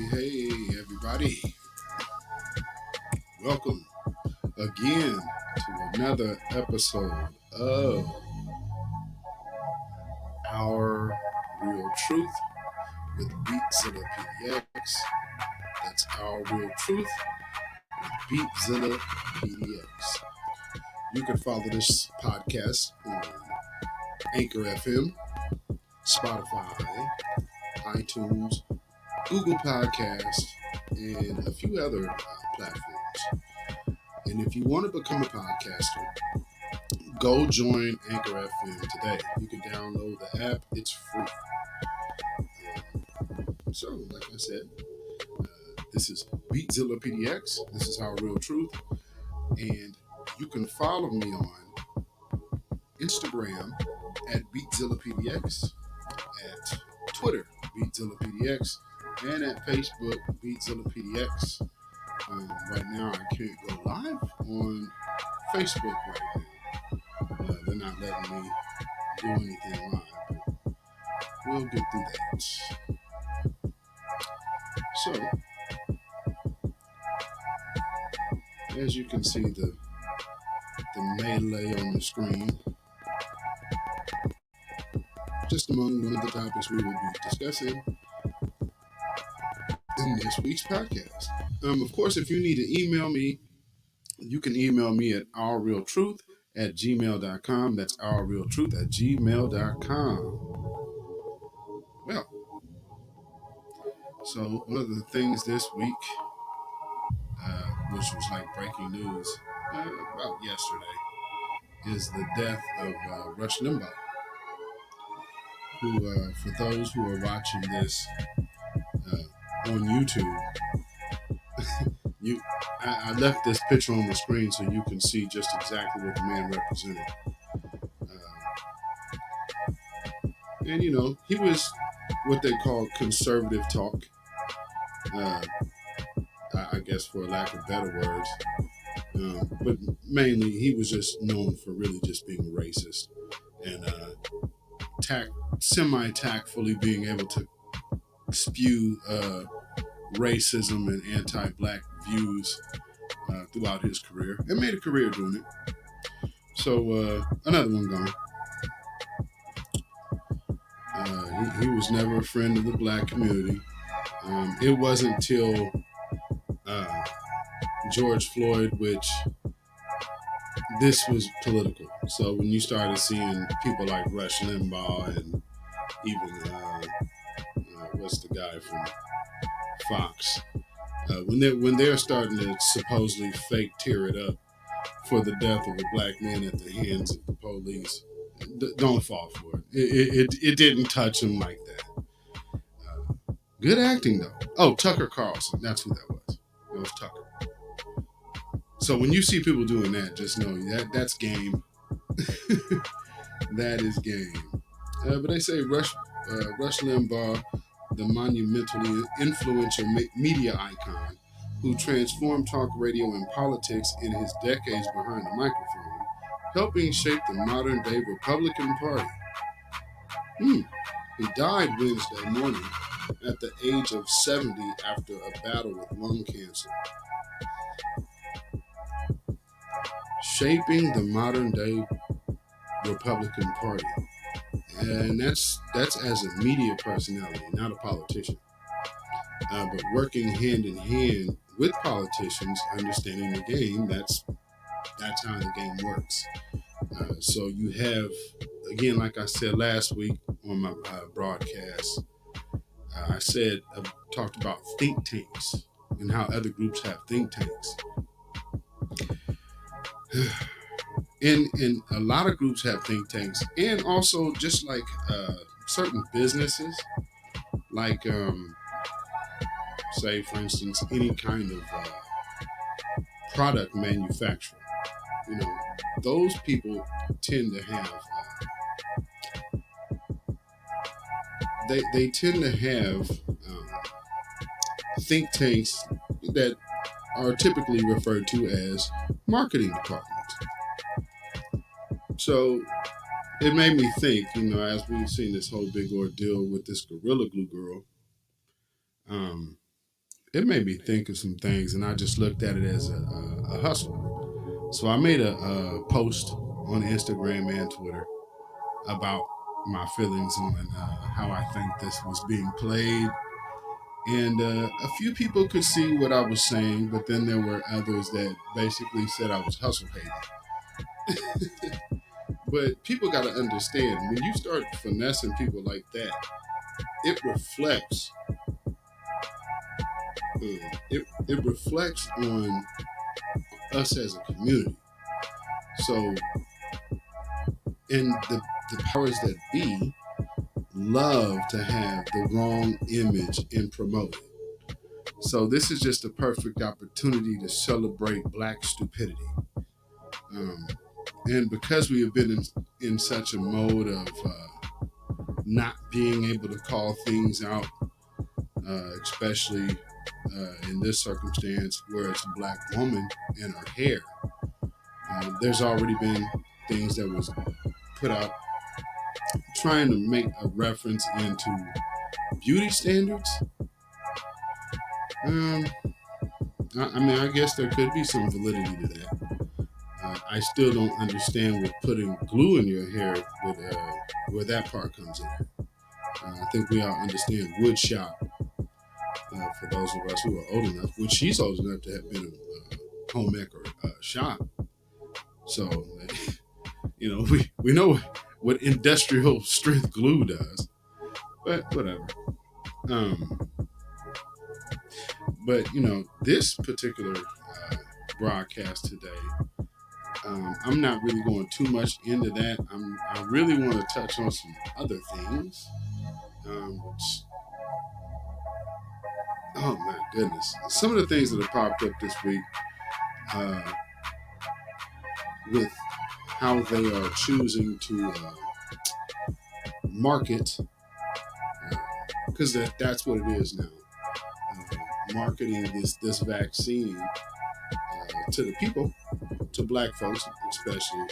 Hey, everybody. Welcome again to another episode of Our Real Truth with beatzillapdx. That's Our Real Truth with beatzillapdx. You can follow this podcast on Anchor FM, Spotify, iTunes, Google Podcasts, and a few other platforms. And if you want to become a podcaster, go join Anchor FM today. You can download the app, it's free. So, like I said, this is beatzillapdx. This is Our Real Truth. And you can follow me on Instagram at beatzillapdx, at Twitter, beatzillapdx, and at Facebook, beatzillapdx. Right now, I can't go live on Facebook right now. They're not letting me do anything live, but we'll get through that. So, as you can see, the melee on the screen, just among one of the topics we will be discussing in this week's podcast. Of course, if you need to email me, you can email me at ourrealtruth@gmail.com. That's ourrealtruth@gmail.com. Well, so one of the things this week, which was like breaking news about yesterday, is the death of Rush Limbaugh, who, for those who are watching this on YouTube, I left this picture on the screen so you can see just exactly what the man represented. And he was what they call conservative talk, I guess for lack of better words. But mainly, he was just known for really just being racist and semi-tactfully being able to spew racism and anti-black views throughout his career, and made a career doing it. So another one gone. He was never a friend of the black community. It wasn't until George Floyd, which this was political. So when you started seeing people like Rush Limbaugh and even what's the guy from Fox, when they're starting to supposedly fake tear it up for the death of a black man at the hands of the police, don't fall for it. It didn't touch him like that. Good acting though. Oh, Tucker Carlson, that's who that was. It was Tucker. So when you see people doing that, just know that's game. That is game. But they say Rush Limbaugh, the monumentally influential media icon who transformed talk radio and politics in his decades behind the microphone, helping shape the modern-day Republican Party. He died Wednesday morning at the age of 70 after a battle with lung cancer. Shaping the modern-day Republican Party. And that's as a media personality, not a politician. But working hand in hand with politicians, understanding the game, that's how the game works. So you have, again, like I said last week on my broadcast, I talked about think tanks and how other groups have think tanks. And a lot of groups have think tanks, and also just like certain businesses, like say for instance any kind of product manufacturer. Those people tend to have they tend to have think tanks that are typically referred to as marketing departments. So it made me think, as we've seen this whole big ordeal with this Gorilla Glue girl, it made me think of some things, and I just looked at it as a hustle. So I made a post on Instagram and Twitter about my feelings on how I think this was being played. And a few people could see what I was saying, but then there were others that basically said I was hustle hating. But people got to understand, when you start finessing people like that, it reflects. It reflects on us as a community. So, and the powers that be love to have the wrong image and promote it. So this is just a perfect opportunity to celebrate Black stupidity. Um, and because we have been in such a mode of not being able to call things out, especially in this circumstance where it's a Black woman and her hair, there's already been things that was put out trying to make a reference into beauty standards. Um, I mean, I guess there could be some validity to that. I still don't understand with putting glue in your hair with, where that part comes in. I think we all understand wood shop, for those of us who are old enough, which she's old enough to have been a homemaker shop. So, we know what industrial strength glue does, but whatever. Um, but, this particular broadcast today, I'm not really going too much into that. I really want to touch on some other things, which, oh my goodness, some of the things that have popped up this week uh, with how they are choosing to market, because that's what it is now, marketing this vaccine to the people, to Black folks especially.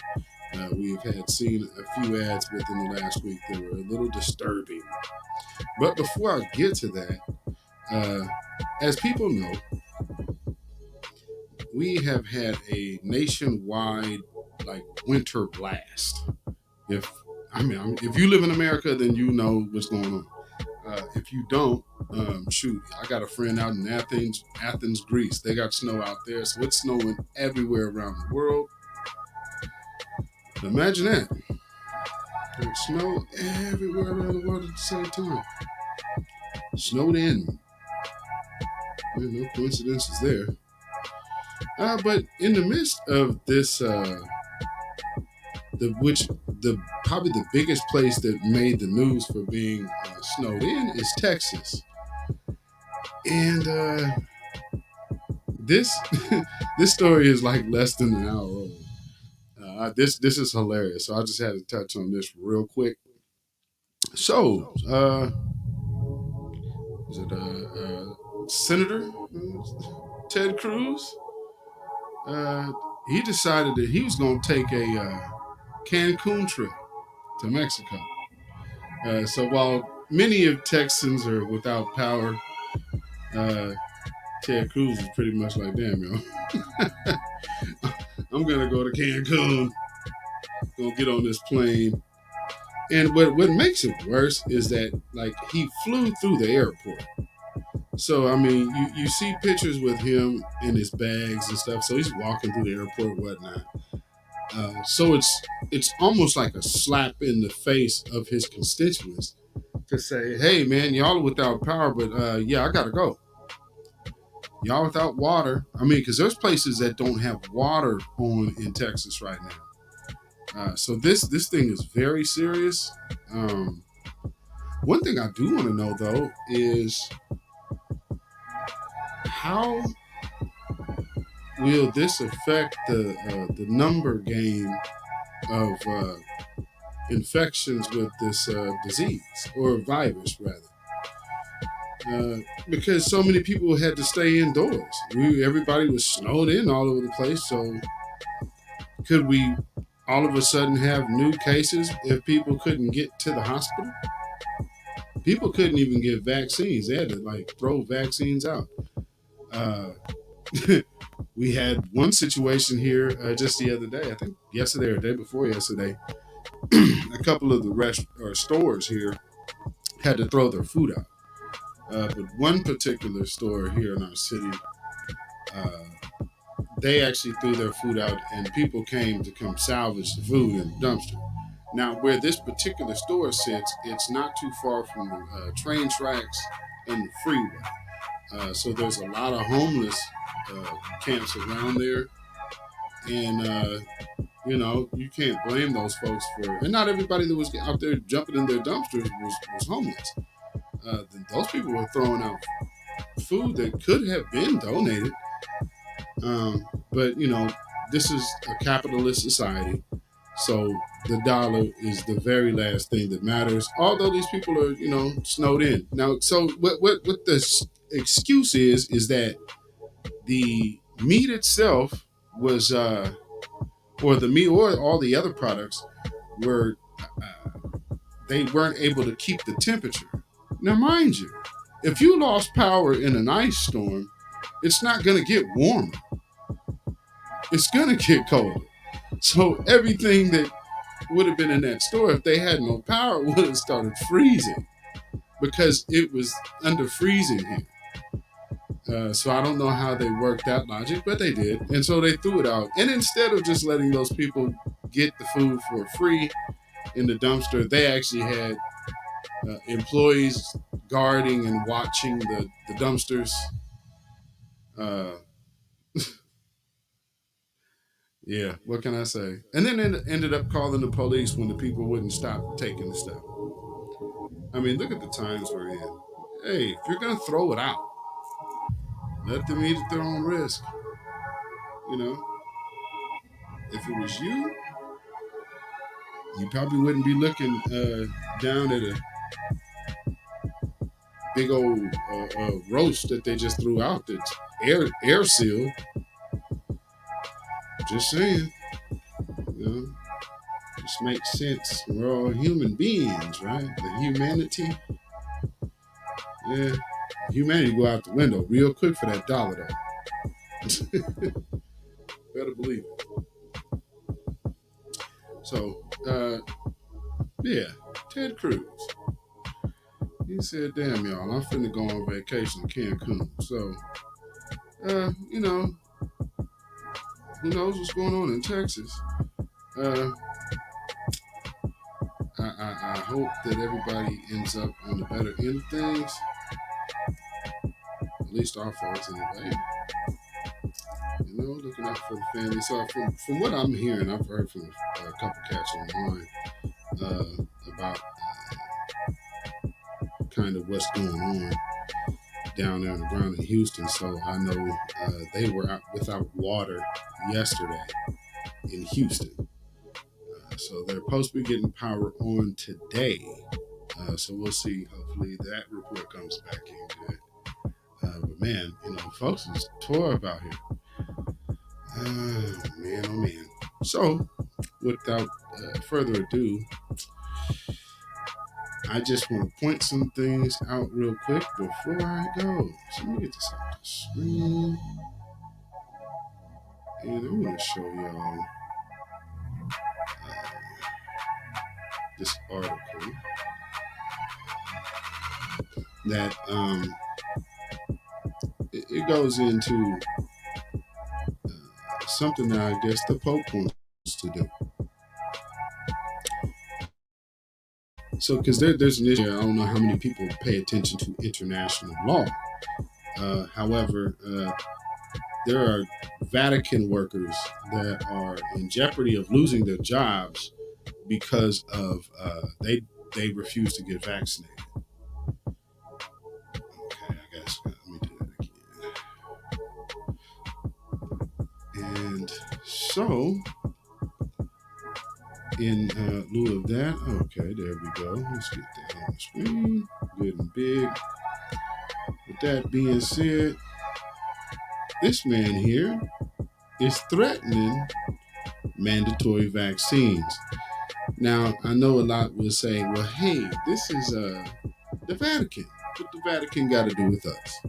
We've had seen a few ads within the last week that were a little disturbing. But before I get to that, as people know, we have had a nationwide winter blast. If you live in America, then you know what's going on. If you don't, shoot, I got a friend out in Athens, Greece. They got snow out there, so it's snowing everywhere around the world. Imagine that. There's snow everywhere around the world at the same time. Snowed in. No coincidences there. But in the midst of this, probably the biggest place that made the news for being snowed in is Texas, and this this story is like less than an hour old. This is hilarious, so I just had to touch on this real quick. So, is it Senator Ted Cruz? He decided that he was going to take a Cancun trip to Mexico. So while many of Texans are without power, Ted Cruz is pretty much like, damn, yo, I'm gonna go to Cancun, gonna get on this plane. And what makes it worse is that he flew through the airport. So I mean, you see pictures with him in his bags and stuff. So he's walking through the airport and whatnot. So it's almost like a slap in the face of his constituents to say, "Hey, man, y'all are without power, but yeah, I gotta go. Y'all without water. I mean, because there's places that don't have water on in Texas right now. So this thing is very serious. One thing I do want to know though is how will this affect the number game of infections with this disease or virus rather? Because so many people had to stay indoors. Everybody was snowed in all over the place. So could we all of a sudden have new cases if people couldn't get to the hospital? People couldn't even get vaccines. They had to throw vaccines out. Uh, we had one situation here just the other day. I think yesterday or day before yesterday. A couple of the stores here had to throw their food out. But one particular store here in our city, uh, they actually threw their food out, and people came to come salvage the food in the dumpster. Now, where this particular store sits, it's not too far from the train tracks and the freeway. So there's a lot of homeless camps around there, and you can't blame those folks for. And not everybody that was out there jumping in their dumpsters was homeless. Those people were throwing out food that could have been donated. But this is a capitalist society, so the dollar is the very last thing that matters. Although these people are, snowed in now. So what the excuse is that the meat itself was, or the meat or all the other products were, they weren't able to keep the temperature. Now, mind you, if you lost power in an ice storm, it's not going to get warmer. It's going to get colder. So everything that would have been in that store, if they had no power, would have started freezing because it was under freezing here. So I don't know how they worked that logic, but they did. And so they threw it out. And instead of just letting those people get the food for free in the dumpster, they actually had employees guarding and watching the dumpsters. Uh, yeah, what can I say? And then it ended up calling the police when the people wouldn't stop taking the stuff. I mean, look at the times we're in. Hey, if you're going to throw it out, let them eat at their own risk. You know, if it was you, you probably wouldn't be looking down at a big old roast that they just threw out that's air sealed. Just saying, you know, just makes sense. We're all human beings, right? The humanity, yeah, humanity go out the window real quick for that dollar, though. Better believe it. So, yeah, Ted Cruz. He said, "Damn, y'all, I'm finna go on vacation to Cancun." So, you know, who knows what's going on in Texas? Uh, I hope that everybody ends up on the better end of things. At least our folks, anyway. You know, looking out for the family. So, from what I'm hearing, I've heard from a couple cats online about kind of what's going on down there on the ground in Houston. So I know they were out without water yesterday in Houston. So they're supposed to be getting power on today. So we'll see. Hopefully that report comes back in good. But man, folks is tore up out here. Man, oh man. So without further ado, I just want to point some things out real quick before I go. So let me get this off the screen. And I'm going to show y'all this article that it goes into something that I guess the Pope wants to do. So, because there's an issue, I don't know how many people pay attention to international law. However, there are Vatican workers that are in jeopardy of losing their jobs because of they refuse to get vaccinated. Okay, I guess let me do that again. And so, in lieu of that, okay, there we go. Let's get that on the screen, good and big. With that being said, this man here is threatening mandatory vaccines. Now, I know a lot will say, well, hey, this is the Vatican. What the Vatican got to do with us?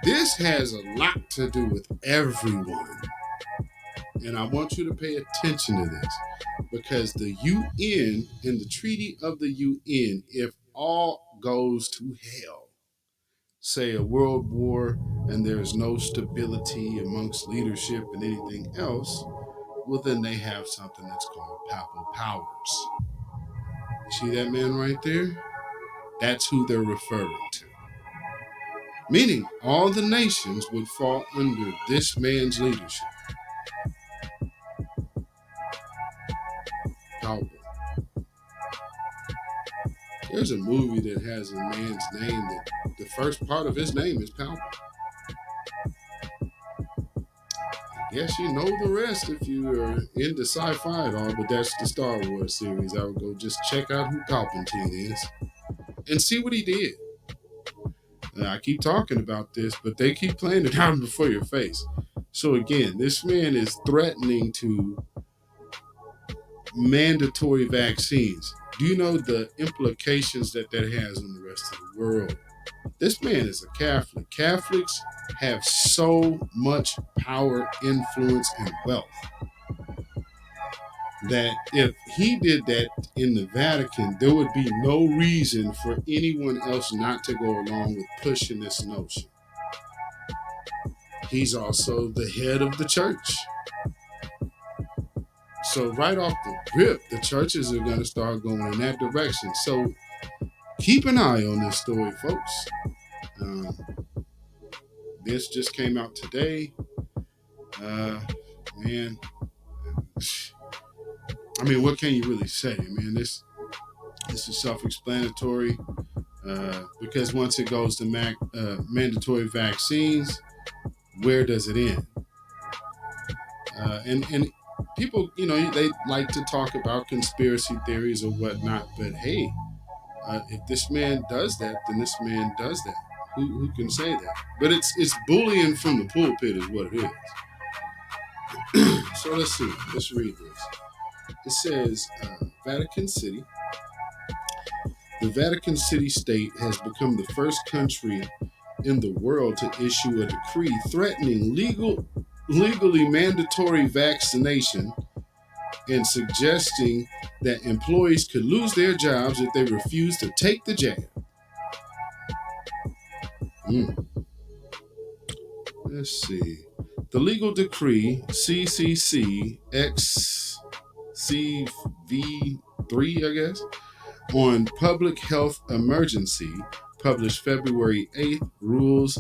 This has a lot to do with everyone. And I want you to pay attention to this because the UN and the Treaty of the UN, if all goes to hell, say a world war and there's no stability amongst leadership and anything else, well, then they have something that's called papal powers. You see that man right there? That's who they're referring to. Meaning all the nations would fall under this man's leadership. Powerful. There's a movie that has a man's name that the first part of his name is Palpatine. I guess you know the rest if you are into sci-fi at all, but that's the Star Wars series. I would go just check out who Palpatine is and see what he did. I keep talking about this, but they keep playing it out before your face. So again, this man is threatening to mandatory vaccines. Do you know the implications that has on the rest of the world? This man is a Catholic. Catholics have so much power, influence, and wealth that if he did that in the Vatican, there would be no reason for anyone else not to go along with pushing this notion. He's also the head of the church. So right off the rip, the churches are going to start going in that direction. So keep an eye on this story, folks. This just came out today. Man, I mean, what can you really say, man? This is self-explanatory because once it goes to mandatory vaccines, where does it end? And people, they like to talk about conspiracy theories or whatnot, but hey, if this man does that, then this man does that. Who can say that? But it's bullying from the pulpit is what it is. So let's see. Let's read this. It says Vatican City. The Vatican City state has become the first country in the world to issue a decree threatening legally mandatory vaccination and suggesting that employees could lose their jobs if they refuse to take the jab. Let's see. The legal decree CCC XCV3, I guess, on public health emergency, published February 8th, rules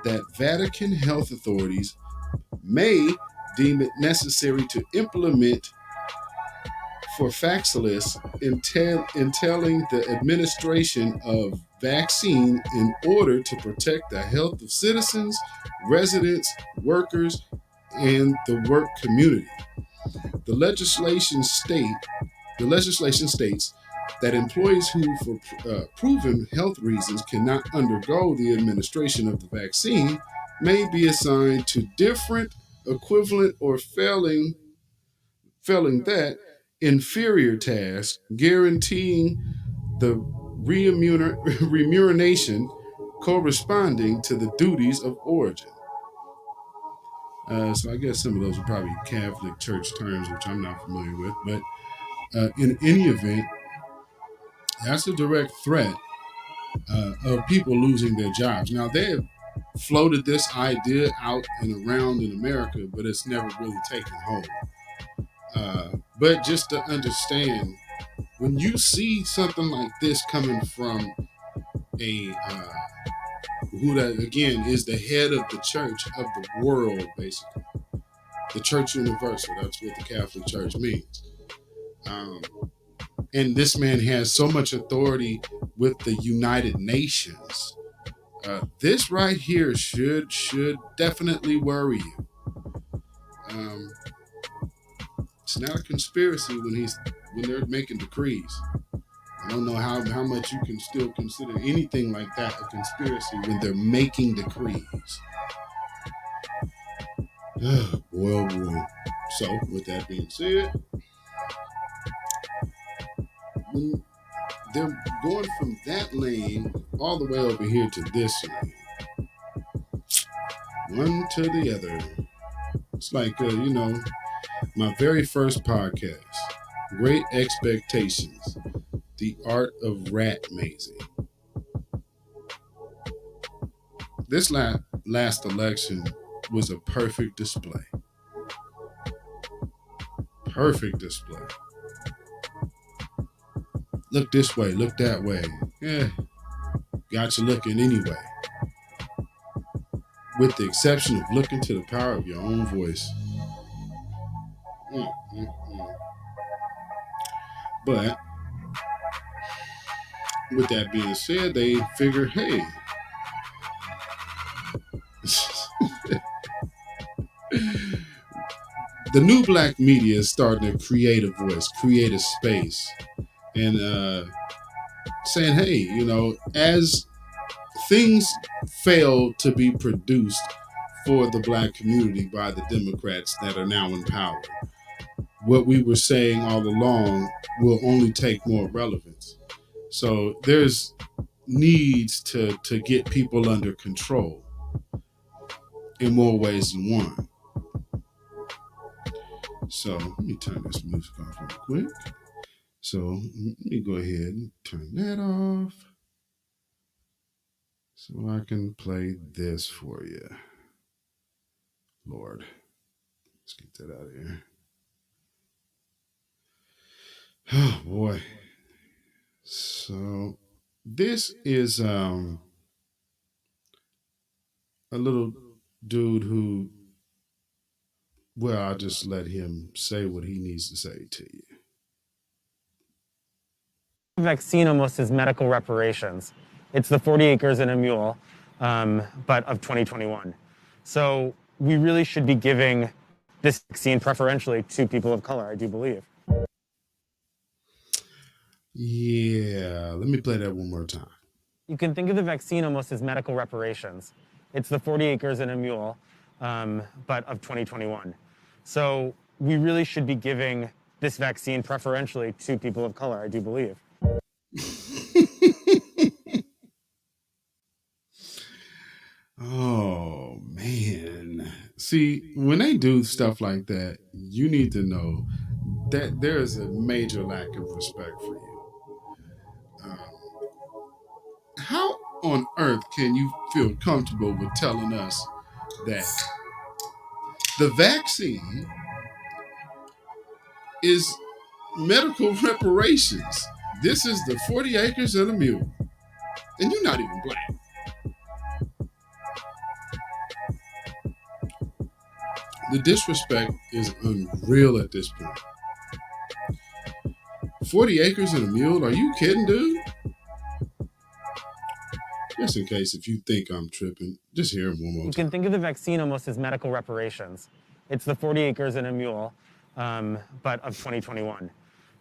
that Vatican health authorities may deem it necessary to implement for faxilus entailing the administration of vaccine in order to protect the health of citizens, residents, workers, and the work community. The legislation states that employees who, for proven health reasons, cannot undergo the administration of the vaccine may be assigned to different, equivalent, or failing that inferior tasks, guaranteeing the remuneration corresponding to the duties of origin. So I guess some of those are probably Catholic Church terms, which I'm not familiar with. But in any event, that's a direct threat of people losing their jobs. Now, they have floated this idea out and around in America, but it's never really taken hold. But just to understand, when you see something like this coming from a who that again is the head of the church of the world, basically, the church universal, that's what the Catholic Church means. And this man has so much authority with the United Nations. This right here should definitely worry you. It's not a conspiracy when they're making decrees. I don't know how much you can still consider anything like that a conspiracy when they're making decrees. Boy, oh boy. So, with that being said, when they're going from that lane all the way over here to this lane, one to the other. It's like, my very first podcast, Great Expectations, The Art of Rat Mazing. This last election was a perfect display. Perfect display. Look this way, look that way. Yeah, got you looking anyway. With the exception of looking to the power of your own voice. Mm, mm, mm. But with that being said, they figure, hey, the new black media is starting to create a voice, create a space, and saying, hey, as things fail to be produced for the black community by the Democrats that are now in power, what we were saying all along will only take more relevance. So there's needs to get people under control in more ways than one. So let me turn this music off real quick. So let me go ahead and turn that off so I can play this for you. Lord, let's get that out of here. Oh boy. So this is a little dude who, well, I'll just let him say what he needs to say to you. Vaccine almost is medical reparations. It's the 40 acres and a mule, but of 2021. So we really should be giving this vaccine preferentially to people of color, I do believe. Yeah, let me play that one more time. You can think of the vaccine almost as medical reparations. It's the 40 acres and a mule, but of 2021. So we really should be giving this vaccine preferentially to people of color, I do believe. Oh man. See, when they do stuff like that, you need to know that there is a major lack of respect for you. How on earth can you feel comfortable with telling us that the vaccine is medical reparations? This is the 40 acres and a mule, and you're not even black. The disrespect is unreal at this point. 40 acres and a mule? Are you kidding, dude? Just in case if you think I'm tripping, just hear him one more time. You can think of the vaccine almost as medical reparations. It's the 40 acres and a mule, but of 2021.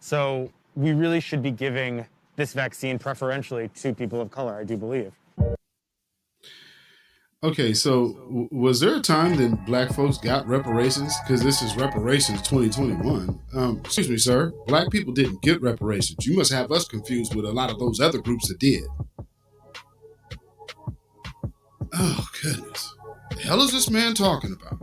So we really should be giving this vaccine preferentially to people of color, I do believe. Okay, so was there a time that black folks got reparations? Because this is reparations 2021. Excuse me, sir. Black people didn't get reparations. You must have us confused with a lot of those other groups that did. Oh, goodness. The hell is this man talking about?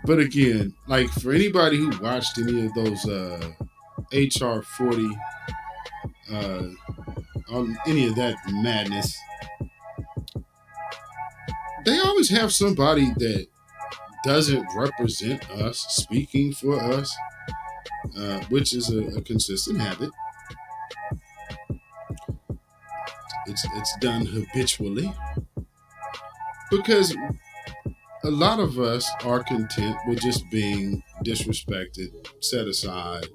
But again, like for anybody who watched any of those HR 40, on any of that madness, they always have somebody that doesn't represent us speaking for us, which is a consistent habit. It's done habitually because a lot of us are content with just being disrespected, set aside.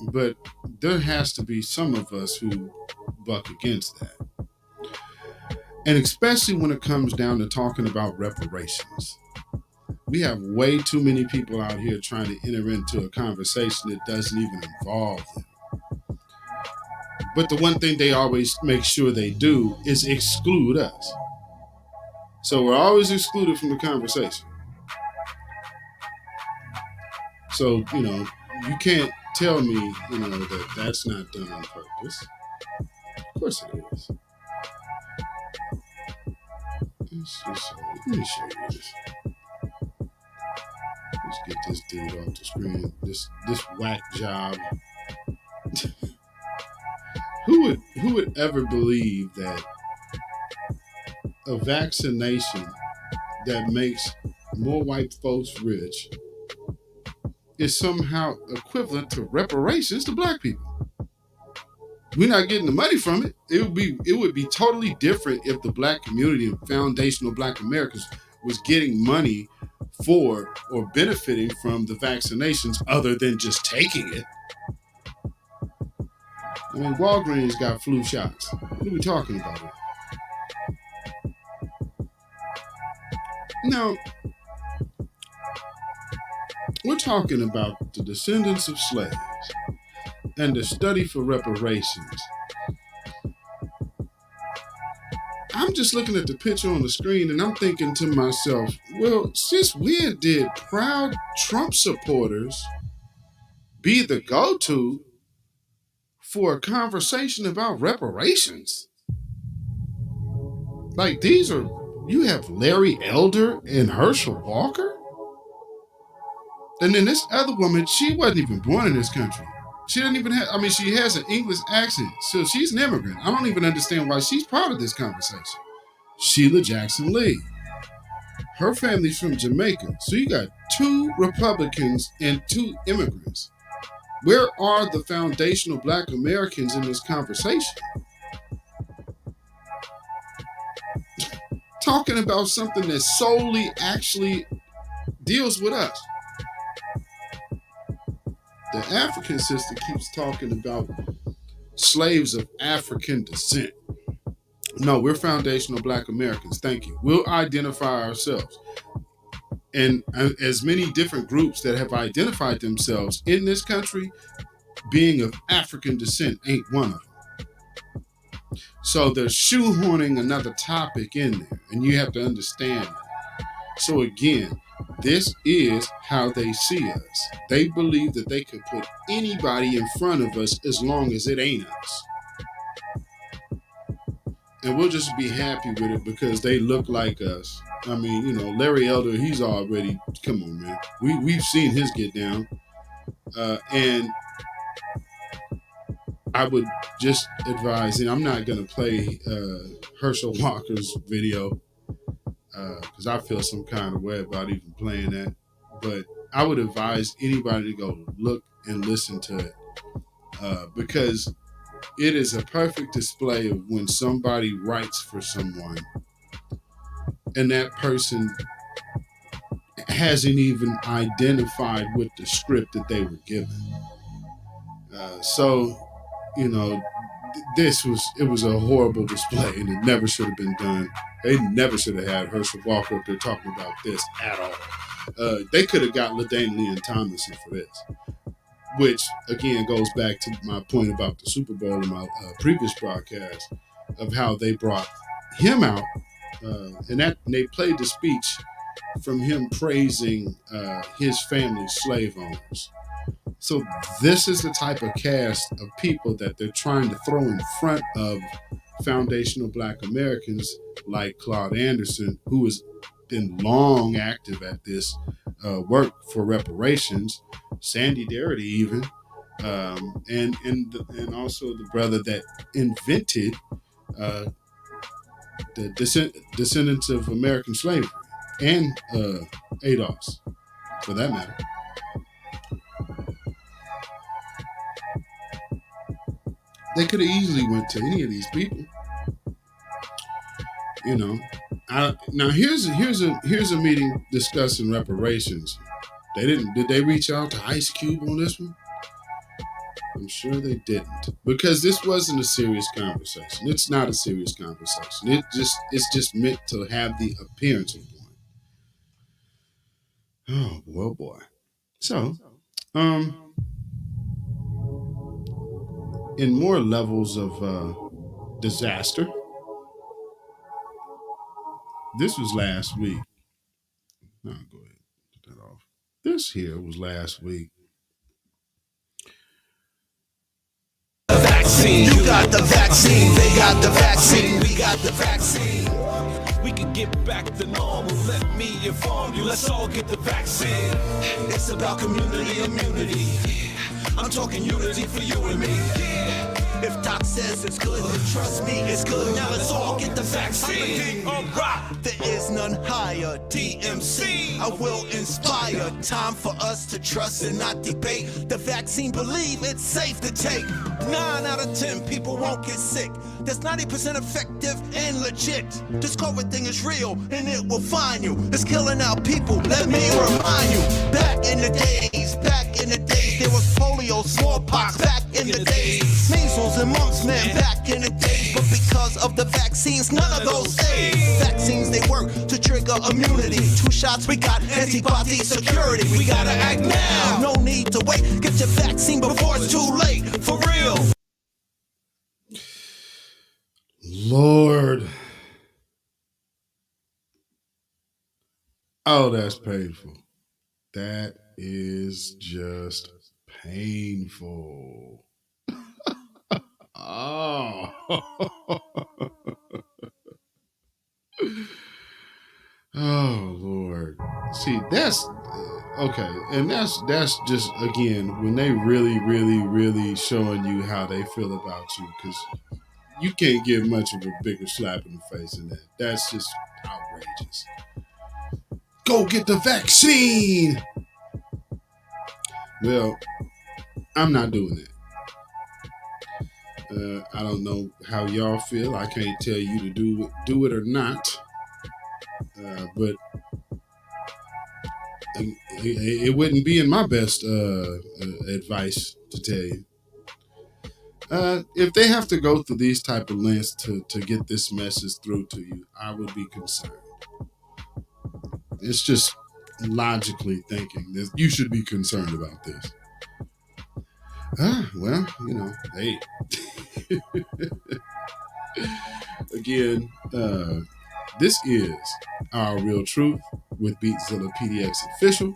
But there has to be some of us who buck against that. And especially when it comes down to talking about reparations. We have way too many people out here trying to enter into a conversation that doesn't even involve them. But the one thing they always make sure they do is exclude us. So we're always excluded from the conversation. So, you can't tell me, that that's not done on purpose. Of course it is. Let me show you this. Let's get this dude off the screen. This whack job. Who would ever believe that a vaccination that makes more white folks rich is somehow equivalent to reparations to black people? We're not getting the money from it. It would be totally different if the black community and foundational black Americans was getting money for or benefiting from the vaccinations other than just taking it. I mean, Walgreens got flu shots. What are we talking about here? Now, we're talking about the descendants of slaves and the study for reparations. I'm just looking at the picture on the screen and I'm thinking to myself, well, since when did proud Trump supporters be the go-to for a conversation about reparations? Like, you have Larry Elder and Herschel Walker? And then this other woman, she wasn't even born in this country. She didn't even have, she has an English accent. So she's an immigrant. I don't even understand why she's part of this conversation. Sheila Jackson Lee. Her family's from Jamaica. So you got 2 Republicans and 2 immigrants. Where are the foundational black Americans in this conversation? Talking about something that solely actually deals with us. The African sister keeps talking about slaves of African descent. No, we're foundational black Americans. Thank you. We'll identify ourselves. And as many different groups that have identified themselves in this country, being of African descent ain't one of them. So they're shoehorning another topic in there, and you have to understand that. So again, this is how they see us. They believe that they could put anybody in front of us as long as it ain't us. And we'll just be happy with it because they look like us. I mean, Larry Elder, he's already, come on, man. We've seen his get down. And I would just advise, and I'm not going to play Herschel Walker's video because I feel some kind of way about even playing that. But I would advise anybody to go look and listen to it because it is a perfect display of when somebody writes for someone and that person hasn't even identified with the script that they were given. It was a horrible display and it never should have been done. They never should have had Herschel Walker up there talking about this at all. They could have got LaDaine Lee and Tomlinson for this, which again goes back to my point about the Super Bowl in my previous broadcast of how they brought him out and they played the speech from him praising his family's slave owners. So this is the type of cast of people that they're trying to throw in front of foundational black Americans like Claude Anderson, who has been long active at this work for reparations, Sandy Darity even, and also the brother that invented the descendants of American slavery and ADOS, for that matter. They could have easily went to any of these people. Now here's a meeting discussing reparations. Did they reach out to Ice Cube on this one? I'm sure they didn't, because this wasn't a serious conversation. It's not a serious conversation. It's just meant to have the appearance of one. Oh boy. So, in more levels of disaster, this was last week. No, go ahead, put that off. This here was last week. Vaccine, you got got the vaccine. They got the vaccine. We got the vaccine. We can get back to normal. Let me inform you. Let's all get the vaccine. It's about community immunity. I'm talking unity for you and me. If Doc says it's good, then trust me, it's good. Now let's all get the vaccine. Alright, there is none higher. DMC, I will inspire. Time for us to trust and not debate. The vaccine, believe it's safe to take. 9 out of 10 people won't get sick. That's 90% effective and legit. This COVID thing is real and it will find you. It's killing our people. Let me remind you. Back in the days, there was polio, smallpox. Back in the days, measles and mumps, man. Back in the days, but because of the vaccines, none of those save. Vaccines, they work to trigger immunity. 2 shots, we got antibody security. We gotta act now. No need to wait. Get your vaccine before it's too late. For real. Lord. Oh, that's painful. That is just painful. Oh. Oh, Lord. See, that's okay. And that's just, again, when they really showing you how they feel about you, because you can't get much of a bigger slap in the face than that. That's just outrageous. Go get the vaccine. Well, I'm not doing that. I don't know how y'all feel. I can't tell you to do it or not. But it wouldn't be in my best advice to tell you. If they have to go through these type of lengths to get this message through to you, I would be concerned. It's just logically thinking that you should be concerned about this. Well, hey. Again, this is Our Real Truth with Beatzillapdx Official.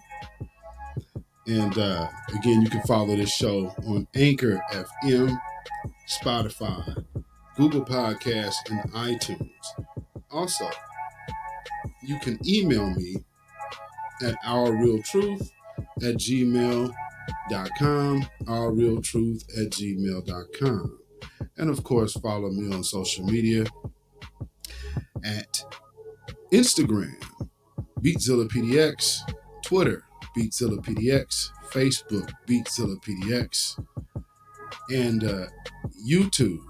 And again, you can follow this show on Anchor FM, Spotify, Google Podcasts, and iTunes. Also, you can email me at ourrealtruth@gmail.com, ourrealtruth@gmail.com. And of course, follow me on social media at Instagram, beatzillapdx, Twitter, beatzillapdx, Facebook, beatzillapdx, and YouTube,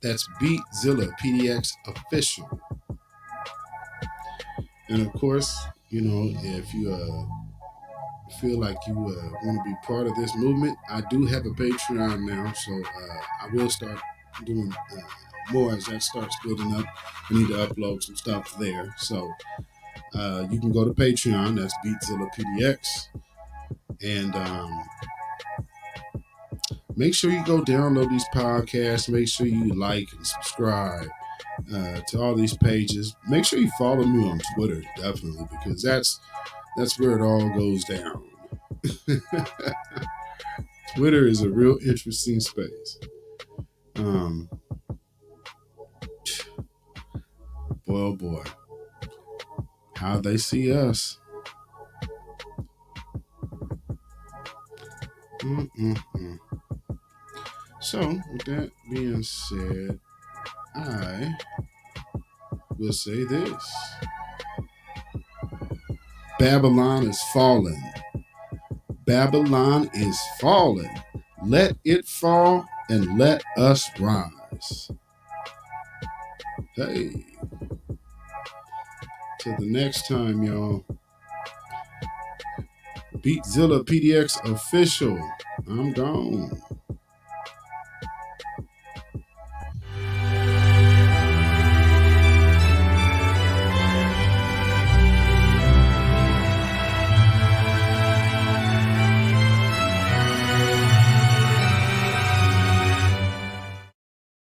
that's beatzillapdx Official. And of course, if you feel like you want to be part of this movement, I do have a Patreon now, so I will start doing more as that starts building up. I need to upload some stuff there, so you can go to Patreon, that's beatzillapdx, and make sure you go download these podcasts. Make sure you like and subscribe to all these pages. Make sure you follow me on Twitter, definitely, because that's where it all goes down. Twitter is a real interesting space. Boy, oh boy, how they see us. So, with that being said, I will say this. Babylon is fallen. Babylon is fallen. Let it fall and let us rise. Hey. Till the next time, y'all. Beatzillapdx Official. I'm gone.